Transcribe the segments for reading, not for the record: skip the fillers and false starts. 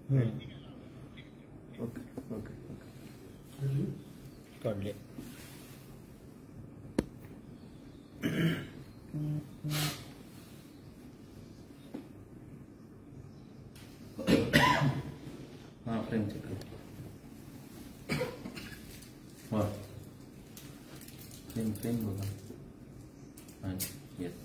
Okay okay काढले. हाँ frame check करो. हाँ फ्रेम फ्रेम बोला. हाँ यस.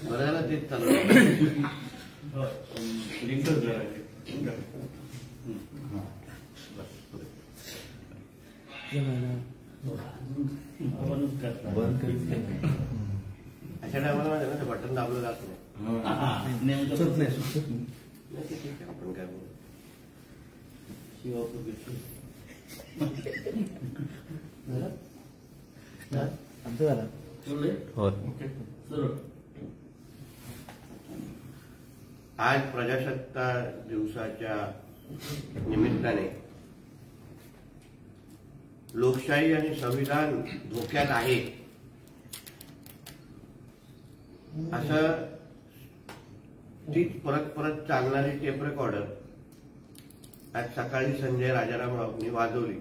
बघायला तेच चालू अशा टायमाला माझ्या ना ते बटन दाबलं जात नाही. आपण काय बोलू आज प्रजासत्ताक दिवसाच्या निमित्ताने लोकशाही आणि संविधान धोक्यात आहे असं तीच परत परत चालणारी टेप रेकॉर्डर आज सकाळी संजय राजाराम राऊतनी वाजवली.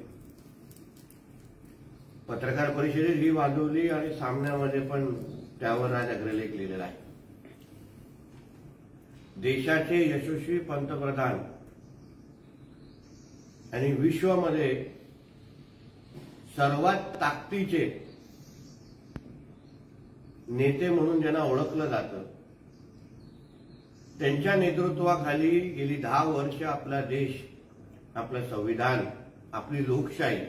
पत्रकार परिषदेत ही वाजवली आणि सामन्यामध्ये पण त्यावर आज अग्रलेख लिहिलेला आहे. देशाचे यशस्वी पंतप्रधान आणि विश्वामध्ये सर्वात ताकदीचे नेते म्हणून ज्यांना ओळखलं जातं त्यांच्या नेतृत्वाखाली गेली 10 वर्ष आपला देश, आपलं संविधान, आपली लोकशाही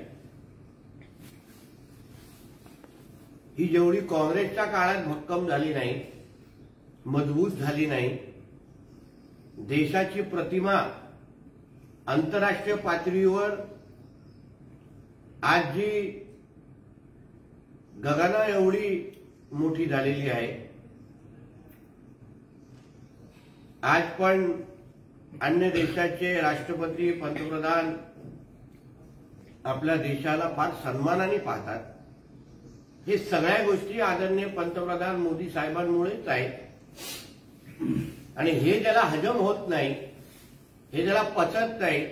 ही जेवढी काँग्रेसच्या काळात भक्कम झाली नाही, मजबूत झाली नाही, देशाची प्रतिमा आंतरराष्ट्रीय पातळीवर आज जी गगना एवढी मोठी झालेली आहे, आज पण अन्य देशाचे राष्ट्रपती, पंतप्रधान आपल्या देशाला फार सन्मानाने पाहतात. हे सगळ्या गोष्टी आदरणीय पंतप्रधान मोदी साहेबांमुळेच आहेत. आणि हे ज्याला हजम होत नाही, हे ज्याला पचत नाही,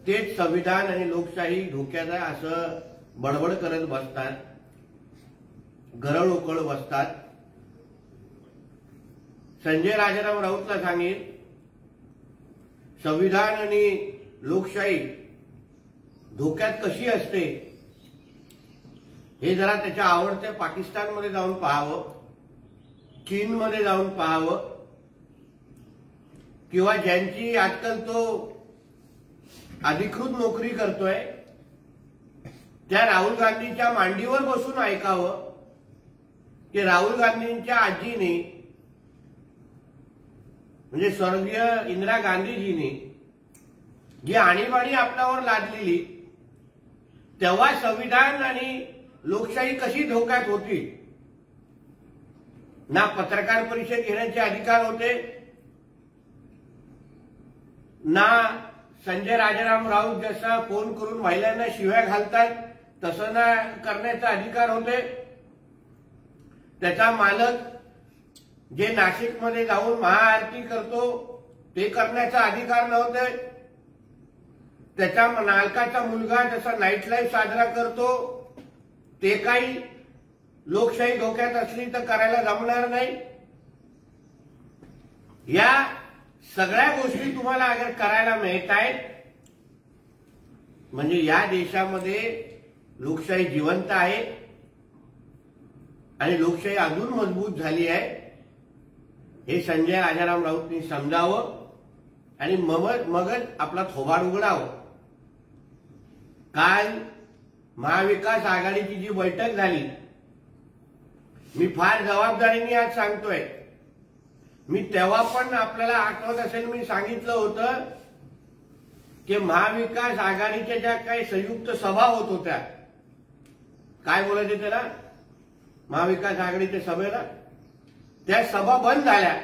तेच संविधान आणि लोकशाही धोक्यात आहे असं बडबड करत बसतात, गरळ उकळ बसतात. संजय राजाराम राऊतला सांगेल, संविधान आणि लोकशाही धोक्यात कशी असते हे जरा त्याच्या आवडत्या पाकिस्तानमध्ये जाऊन पाहावं, चीनमध्ये जाऊन पाहावं, किंवा ज्यांची आजकाल तो अधिकृत नोकरी करतोय त्या राहुल गांधीच्या मांडीवर बसून ऐकावं की राहुल गांधींच्या आजीने म्हणजे स्वर्गीय इंदिरा गांधीजींनी जी आणीबाणी आपल्यावर लादलेली तेव्हा संविधान आणि लोकशाही कशी धोक्यात होती. ना पत्रकार परिषद घेण्याचे अधिकार होते, ना संजय राजाराम राऊत जसा फोन करून महिलांना शिव्या घालतात तसं ना करण्याचा अधिकार होते. त्याचा मालक जे नाशिकमध्ये जाऊन महाआरती करतो ते करण्याचा अधिकार नव्हते. त्याच्या मालकाचा मुलगा जसा नाईट लाईफ साजरा करतो ते काही लोकशाही धोक्यात असली तर करायला जमणार नाही. या सगळ्या गोष्टी तुम्हाला अगर करायला मिळत आहेत म्हणजे या देशामध्ये लोकशाही जिवंत आहे आणि लोकशाही अजून मजबूत झाली आहे हे संजय राजाराम राऊतनी समजावं आणि मगच आपला थोबाड उघडावं. काल महाविकास आघाडीची जी बैठक झाली मी फार जबाबदारीने आज सांगतोय. मी तेव्हा पण आपल्याला आठवत असेल मी सांगितलं होतं की महाविकास आघाडीच्या ज्या काही संयुक्त सभा होत होत्या, काय बोलायचे त्याला, महाविकास आघाडीच्या सभेला, त्या सभा बंद झाल्या,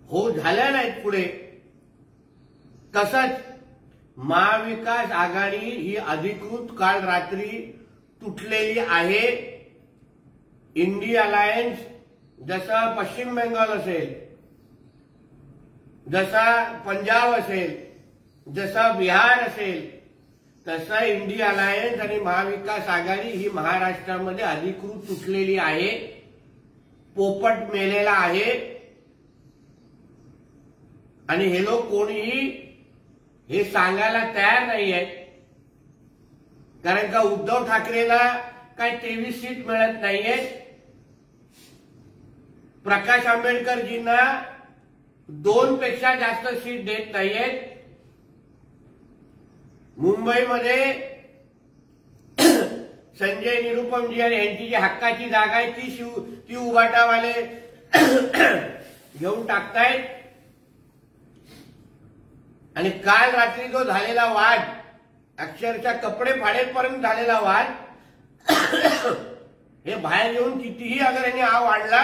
हो झाल्या नाहीत पुढे. तसंच महाविकास आघाडी ही अधिकृत काल रात्री तुटलेली आहे. इंडी अलायन्स जसा पश्चिम बंगाल असेल, जसा पंजाब असेल, जसा बिहार असेल, तसा इंडी अलायन्स आणि महाविकास आघाडी ही महाराष्ट्रामध्ये अधिकृत तुटलेली आहे, पोपट मेलेला आहे. आणि हे लोक कोणीही हे सांगायला तयार नाही आहेत, कारण का उद्धव ठाकरेला काय 23 सीट मिळत नाहीयेत. प्रकाश आंबेडकरजींना 2 पेक्षा जास्त सीट देत नाहीयेत. मुंबईमध्ये संजय निरुपमजी आणि यांची जी हक्काची जागा आहे ती उबाटावाले घेऊन टाकतायत. आणि काल रात्री जो झालेला वाद, अक्षरशः कपडे फाडेपर्यंत झालेला वाद, हे बाहेर येऊन कितीही अगर यांनी आव आणला,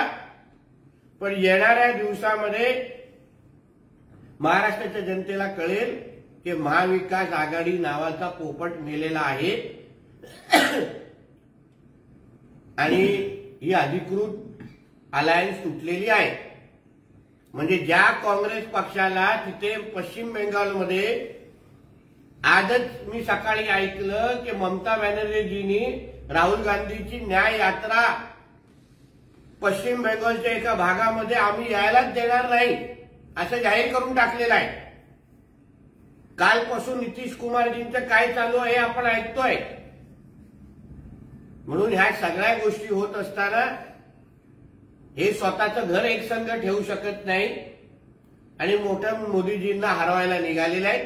पण येणाऱ्या दिवसामध्ये महाराष्ट्राच्या जनतेला कळेल की महाविकास आघाडी नावाचा पोपट मेलेला आहे आणि ही अधिकृत अलायन्स तुटलेली आहे. म्हणजे ज्या काँग्रेस पक्षाला तिथे पश्चिम बंगालमध्ये आजच मी सकाळी ऐकलं की ममता बॅनर्जींनी राहुल गांधीची न्याय यात्रा पश्चिम बंगालच्या एका भागामध्ये आम्ही यायलाच देणार नाही असं जाहीर करून टाकलेलं आहे. कालपासून नितीश कुमारजींचं काय चालू आहे हे आपण ऐकतोय. म्हणून ह्या सगळ्या गोष्टी होत असताना हे स्वतःचं घर एकसंघ ठेवू शकत नाही आणि मोठ्या मोदीजींना हरवायला निघालेलं आहे.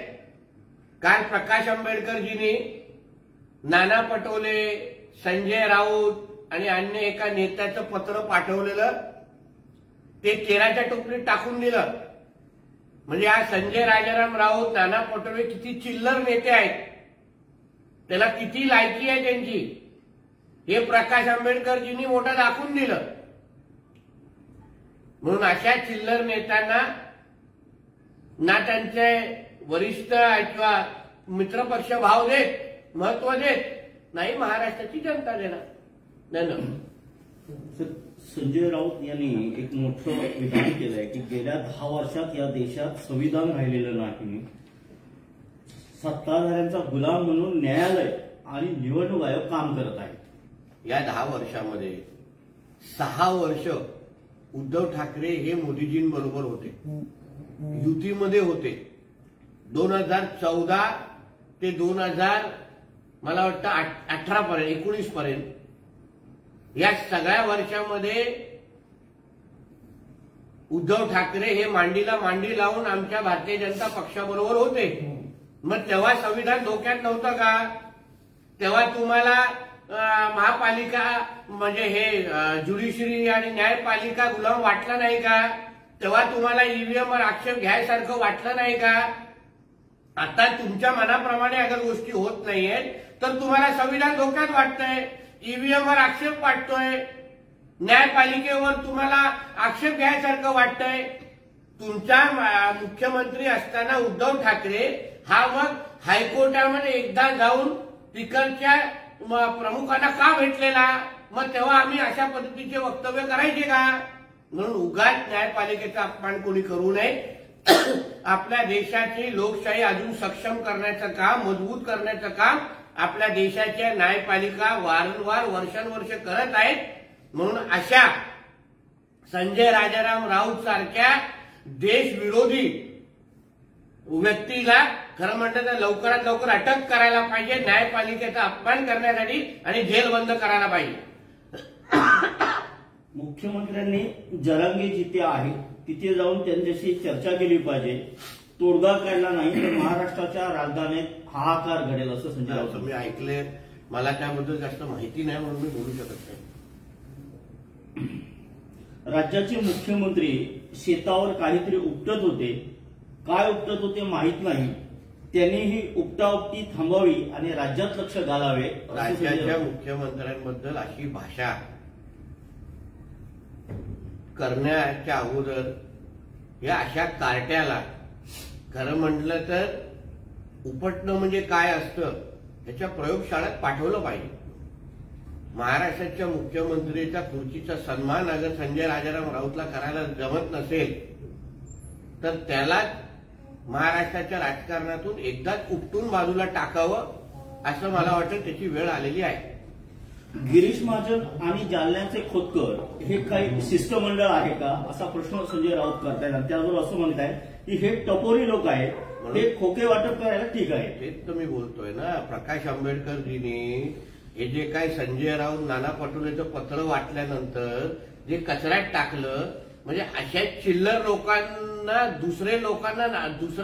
काल प्रकाश आंबेडकरजींनी नाना पटोले, संजय राऊत आणि अन्य एका नेत्याचं पत्र पाठवलेलं, ते केराच्या टोपलीत टाकून दिलं. म्हणजे आज संजय राजाराम राऊत, नाना पटोले किती चिल्लर नेते आहेत, त्याला किती लायकी आहे त्यांची, हे प्रकाश आंबेडकरजींनी मोठं दाखवून दिलं. म्हणून अशा चिल्लर नेत्यांना ना त्यांचे वरिष्ठ किंवा मित्रपक्ष भाव देत, महत्व देत नाही, महाराष्ट्राची जनता देणार. धन्यवाद. संजय राऊत यांनी एक मोठं विधान केलंय की गेल्या 10 वर्षात या देशात संविधान राहिलेलं नाही, सत्ताधाऱ्यांचा गुलाम म्हणून न्यायालय आणि निवडणूक आयोग काम करत आहे. या 10 वर्षामध्ये 6 वर्ष उद्धव ठाकरे हे मोदीजींबरोबर होते, युतीमध्ये होते. 2014 ते 2000 मला वाटतं 18 पर्यंत, 19 पर्यंत, या सगळ्या वर्षामध्ये उद्धव ठाकरे हे मांडीला मांडी लावून आमच्या भारतीय जनता पक्षाबरोबर होते. मग तेव्हा संविधान धोक्यात नव्हतं का? तेव्हा तुम्हाला महापालिका म्हणजे हे ज्युडिशरी आणि न्यायपालिका गुलाम वाटला नाही का? तेव्हा तुम्हाला ईव्हीएमवर आक्षेप घ्यायसारखं वाटलं नाही का? आता तुमच्या मनाप्रमाणे अगर गोष्टी होत नाहीयेत तर तुम्हाला संविधान धोक्यात वाटतंय, ईव्हीएमवर आक्षेप वाटतोय, न्यायपालिकेवर तुम्हाला आक्षेप घ्यायसारखं वाटतंय. तुमचा मुख्यमंत्री असताना उद्धव ठाकरे हा मग हायकोर्टामध्ये एकदा जाऊन तिकडच्या प्रमुखांना का भेटलेला? मग तेव्हा आम्ही अशा पद्धतीचे वक्तव्य करायचे का? म्हणून उगाच न्यायपालिकेचा अपमान कोणी करू नये. आपल्या देशाची लोकशाही अजून सक्षम करण्याचं काम, मजबूत करण्याचं काम आपल्या देशाच्या न्यायपालिका वारंवार वर्षानुवर्ष करत आहेत. म्हणून अशा संजय राजाराम राऊत सारख्या देशविरोधी व्यक्तीला खरं म्हणतं तर लवकरात लवकर अटक करायला पाहिजे, न्यायपालिकेचा अपमान करण्यासाठी, आणि जेल बंद करायला पाहिजे. मुख्यमंत्र्यांनी जरांगे जिथे आहे तिथे जाऊन त्यांच्याशी चर्चा केली पाहिजे. तोडगा काढला नाही तर महाराष्ट्राच्या राजधानीत हाहाकार घडेल असं संजय राऊत. मी ऐकले, मला त्याबद्दल जास्त माहिती नाही म्हणून मी बोलू शकत नाही. राज्याचे मुख्यमंत्री शेतावर काहीतरी उपटत होते, काय उपटत होते माहित नाही. त्यांनी ही उपटाउपटी थांबवावी आणि राज्यात लक्ष घालावे. राज्याच्या मुख्यमंत्र्यांबद्दल अशी भाषा करण्याच्या अगोदर या अशा कार्ट्याला खरं म्हटलं तर उपटणं म्हणजे काय असतं याच्या प्रयोगशाळेत पाठवलं पाहिजे. महाराष्ट्राच्या मुख्यमंत्र्याच्या खुर्चीचा सन्मान अगर संजय राजाराम राऊतला करायला जमत नसेल तर त्याला महाराष्ट्राच्या राजकारणातून एकदाच उपटून बाजूला टाकावं असं मला वाटतं. त्याची वेळ आलेली आहे. गिरीश महाजन आणि जालन्याचे खोतकर हे काही शिष्टमंडळ आहे का असा प्रश्न संजय राऊत करतायत. आणि त्याबरोबर असं म्हणतायत की हे टपोरी लोक आहेत, हे खोके वाटप करायला ठीक आहे. तेच तर मी बोलतोय ना. प्रकाश आंबेडकरजींनी हे जे काही संजय राऊत नाना पटोलेचं पत्र वाटल्यानंतर जे कचऱ्यात टाकलं म्हणजे अशा चिल्लर लोकांना दुसऱ्या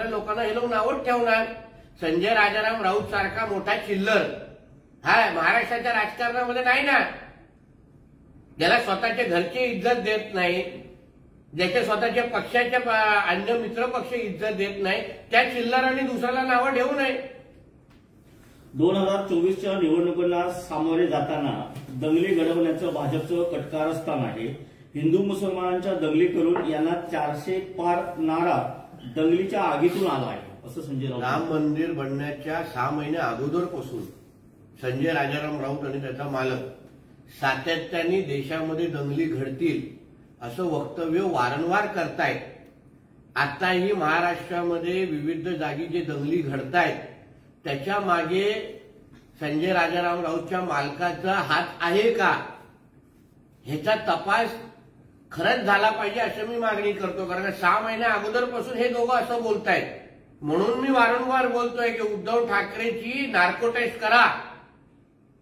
लोकांना हे लोक नावच ठेवणार. संजय राजाराम राऊत सारखा मोठा चिल्लर हा महाराष्ट्राच्या राजकारणामध्ये नाही ना. ज्याला स्वतःच्या घरची इज्जत देत नाही, ज्याच्या स्वतःच्या पक्षाच्या अन्य मित्र पक्ष इज्जत देत नाही, त्या चिल्लरांनी दुसऱ्याला नावं ठेवू नये. 2024च्या निवडणुकांना सामोरे जाताना दंगली घडवण्याचं भाजपचं कटकारस्थान आहे. हिंदू मुसलमानांच्या दंगली करून यांना 400 पार नारा दंगलीच्या आगीतून आला आहे असं संजय राऊत. राम मंदिर बनण्याच्या 6 महिन्या अगोदरपासून संजय राजाराम राऊत आणि त्याचा मालक सातत्याने देशामध्ये दंगली घडतील असं वक्तव्य वारंवार करतायत. आताही महाराष्ट्रामध्ये विविध जागी जे दंगली घडतायत त्याच्या मागे संजय राजाराम राऊतच्या मालकाचा हात आहे का ह्याचा तपास खरंच झाला पाहिजे असं मी मागणी करतो. कारण 6 महिन्या अगोदरपासून हे दोघं असं बोलतायत. म्हणून मी वारंवार बोलतोय की उद्धव ठाकरेची नार्को टेस्ट करा.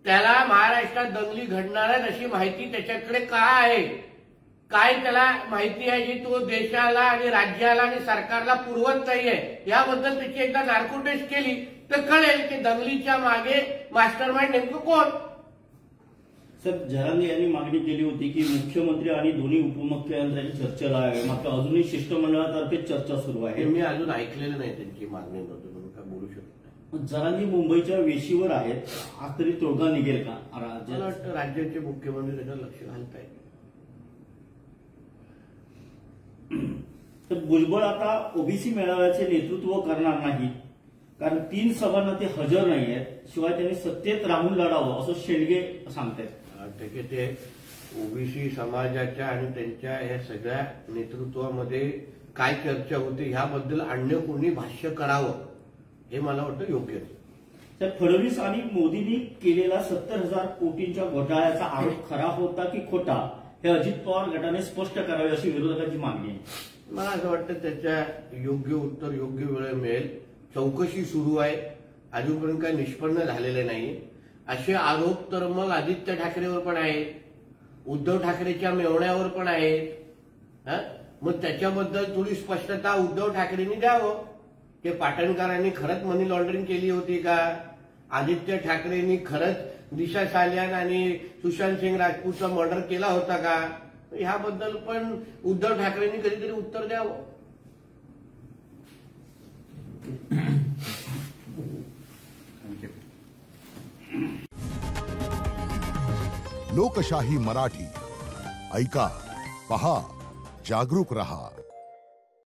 त्याला महाराष्ट्रात दंगली घडणार अशी माहिती त्याच्याकडे काय आहे, काय त्याला माहिती आहे जी तो देशाला आणि राज्याला आणि सरकारला पुरवत नाहीये. याबद्दल त्याची एकदा नार्को टेस्ट केली तर कळेल की दंगलीच्या मागे मास्टरमाइंड नेमकं कोण. सर, जरांगे यांनी मागणी केली होती की मुख्यमंत्री आणि दोन्ही उपमुख्यमंत्र्यांची चर्चा लावावी, मात्र अजूनही शिष्टमंडळातर्फे चर्चा सुरू आहे. मी अजून ऐकलेलं नाही त्यांची मागणी नव्हती म्हणून काय बोलू शकत नाही. जरांगे मुंबईच्या वेशीवर आहेत, आज तरी तोडगा निघेल का? मला वाटतं राज्याचे मुख्यमंत्री त्याच्यावर लक्ष घालतायत. तर भुजबळ आता ओबीसी मेळाव्याचे नेतृत्व करणार नाही, कारण 3 सभांना ते हजर नाही आहेत. शिवाय त्यांनी सत्तेत राहून लढावं असं शेंडगे सांगतायत. ते ओबीसी समाजाच्या आणि त्यांच्या या सगळ्या नेतृत्वामध्ये काय चर्चा होते ह्याबद्दल अन्य कोणी भाष्य करावं हे मला वाटतं योग्य नाही. तर फडणवीस आणि मोदींनी केलेला 70,000 कोटींच्या घोटाळ्याचा आरोप खरा होता की खोटा हे अजित पवार गटाने स्पष्ट करावे अशी विरोधकांची मागणी आहे. मला असं वाटतं त्याच्या योग्य उत्तर योग्य वेळ मिळेल. चौकशी सुरू आहे, अजूनपर्यंत काही निष्पन्न झालेले नाही. असे आरोप तर मग आदित्य ठाकरेवर पण आहेत, उद्धव ठाकरेच्या मेव्हण्यावर पण आहेत. मग त्याच्याबद्दल थोडी स्पष्टता उद्धव ठाकरेंनी द्यावं. ते पाटणकरांनी खरंच मनी लॉन्ड्रिंग केली होती का, आदित्य ठाकरेंनी खरंच दिशा सालियान आणि सुशांत सिंग राजपूतचा मर्डर केला होता का, ह्याबद्दल पण उद्धव ठाकरेंनी कधीतरी उत्तर द्यावं. लोकशाही मराठी ऐका, पहा, जागरूक रहा.